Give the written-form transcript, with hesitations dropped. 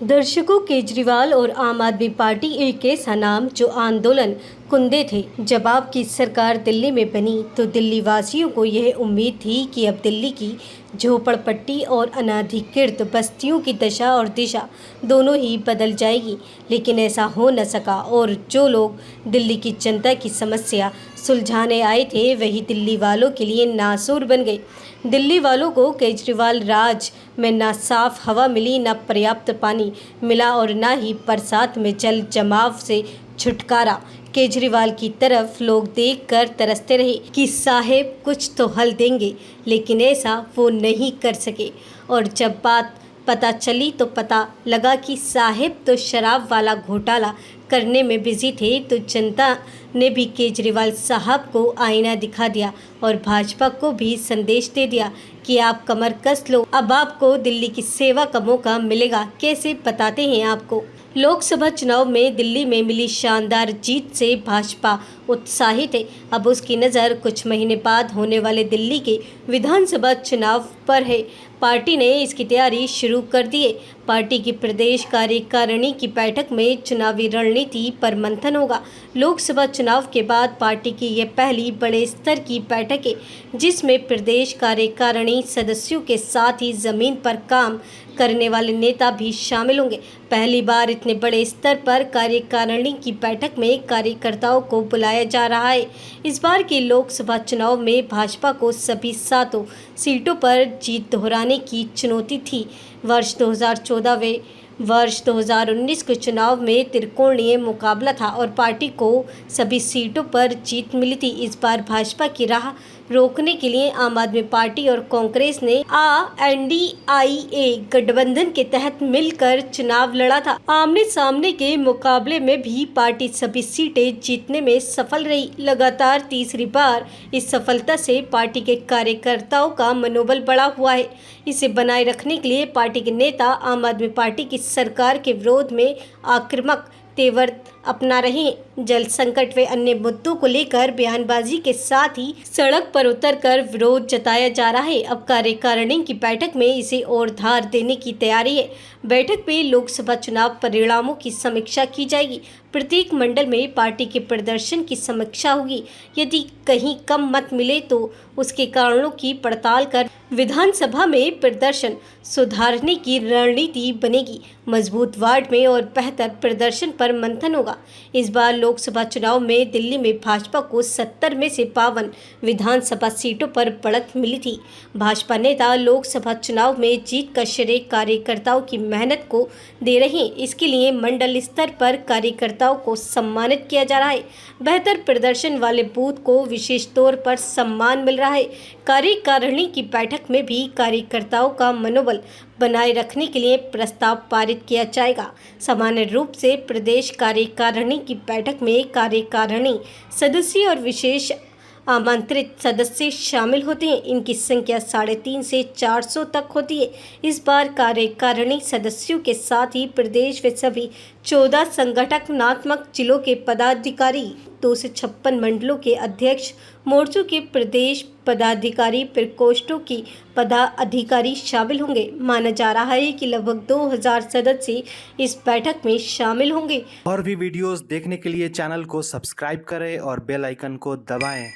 दर्शकों, केजरीवाल और आम आदमी पार्टी एक ऐसा नाम जो आंदोलन कुंदे थे। जब आपकी सरकार दिल्ली में बनी तो दिल्ली वासियों को यह उम्मीद थी कि अब दिल्ली की झोपड़पट्टी और अनाधिकृत बस्तियों की दशा और दिशा दोनों ही बदल जाएगी, लेकिन ऐसा हो न सका और जो लोग दिल्ली की जनता की समस्या सुलझाने आए थे वही दिल्ली वालों के लिए नासूर बन गए। दिल्ली वालों को केजरीवाल राज में ना साफ हवा मिली, ना पर्याप्त पानी मिला और ना ही बरसात में जल जमाव से छुटकारा। केजरीवाल की तरफ लोग देखकर तरसते रहे कि साहेब कुछ तो हल देंगे, लेकिन ऐसा वो नहीं कर सके। और जब बात पता चली तो पता लगा कि साहेब तो शराब वाला घोटाला करने में बिजी थे। तो जनता ने भी केजरीवाल साहब को आईना दिखा दिया और भाजपा को भी संदेश दे दिया कि आप कमर कस लो, अब आपको दिल्ली की सेवा का मौका मिलेगा। कैसे बताते हैं आपको। लोकसभा चुनाव में दिल्ली में मिली शानदार जीत से भाजपा उत्साहित है। अब उसकी नज़र कुछ महीने बाद होने वाले दिल्ली के विधानसभा चुनाव पर है। पार्टी ने इसकी तैयारी शुरू कर दी है। पार्टी की प्रदेश कार्यकारिणी की बैठक में चुनावी रणनीति पर मंथन होगा। लोकसभा चुनाव के बाद पार्टी की यह पहली बड़े स्तर की बैठक है, जिसमें प्रदेश कार्यकारिणी सदस्यों के साथ ही जमीन पर काम करने वाले नेता भी शामिल होंगे। पहली बार इतने बड़े स्तर पर कार्यकारिणी की बैठक में कार्यकर्ताओं को बुलाया जा रहा है। इस बार के लोकसभा चुनाव में भाजपा को सभी 7 सीटों पर जीत दोहराने की चुनौती थी। वर्ष 2014 व वर्ष 2019 के चुनाव में त्रिकोणीय मुकाबला था और पार्टी को सभी सीटों पर जीत मिली थी। इस बार भाजपा की राह रोकने के लिए आम आदमी पार्टी और कांग्रेस ने एनडीए गठबंधन के तहत मिलकर चुनाव लड़ा था। आमने सामने के मुकाबले में भी पार्टी सभी सीटें जीतने में सफल रही। लगातार तीसरी बार इस सफलता से पार्टी के कार्यकर्ताओं का मनोबल बढ़ा हुआ है। इसे बनाए रखने के लिए पार्टी के नेता आम आदमी पार्टी की सरकार के विरोध में आक्रामक तेवर अपना रहे हैं। जल संकट व अन्य मुद्दों को लेकर बयानबाजी के साथ ही सड़क पर उतरकर विरोध जताया जा रहा है। अब कार्यकारिणी की बैठक में इसे और धार देने की तैयारी है। बैठक में लोकसभा चुनाव परिणामों की समीक्षा की जाएगी। प्रत्येक मंडल में पार्टी के प्रदर्शन की समीक्षा होगी। यदि कहीं कम मत मिले तो उसके कारणों की पड़ताल कर विधानसभा में प्रदर्शन सुधारने की रणनीति बनेगी। मजबूत वार्ड में और बेहतर प्रदर्शन पर मंथन होगा। इस बार लोकसभा चुनाव में दिल्ली में भाजपा को 70 में से 52 विधानसभा सीटों पर बढ़त मिली थी। भाजपा नेता लोकसभा चुनाव में जीत का श्रेय कार्यकर्ताओं की मेहनत को दे रहे हैं। इसके लिए मंडल स्तर पर कार्यकर्ताओं को सम्मानित किया जा रहा है। बेहतर प्रदर्शन वाले बूथ को विशेष तौर पर सम्मान मिल रहा है। कार्यकारिणी की बैठक में भी कार्यकर्ताओं का मनोबल बनाए रखने के लिए प्रस्ताव पारित किया जाएगा। सामान्य रूप से प्रदेश कार्यकारिणी की बैठक में कार्यकारिणी सदस्य और विशेष आमंत्रित सदस्य शामिल होते हैं। इनकी संख्या 350 से 400 तक होती है। इस बार कार्यकारिणी सदस्यों के साथ ही प्रदेश में सभी 14 संगठनात्मक जिलों के पदाधिकारी, 256 मंडलों के अध्यक्ष, मोर्चों के प्रदेश पदाधिकारी, प्रकोष्ठों की पदाधिकारी शामिल होंगे। माना जा रहा है कि लगभग 2000 सदस्य इस बैठक में शामिल होंगे। और भी वीडियोस देखने के लिए चैनल को सब्सक्राइब करें और बेल आइकन को दबाएं।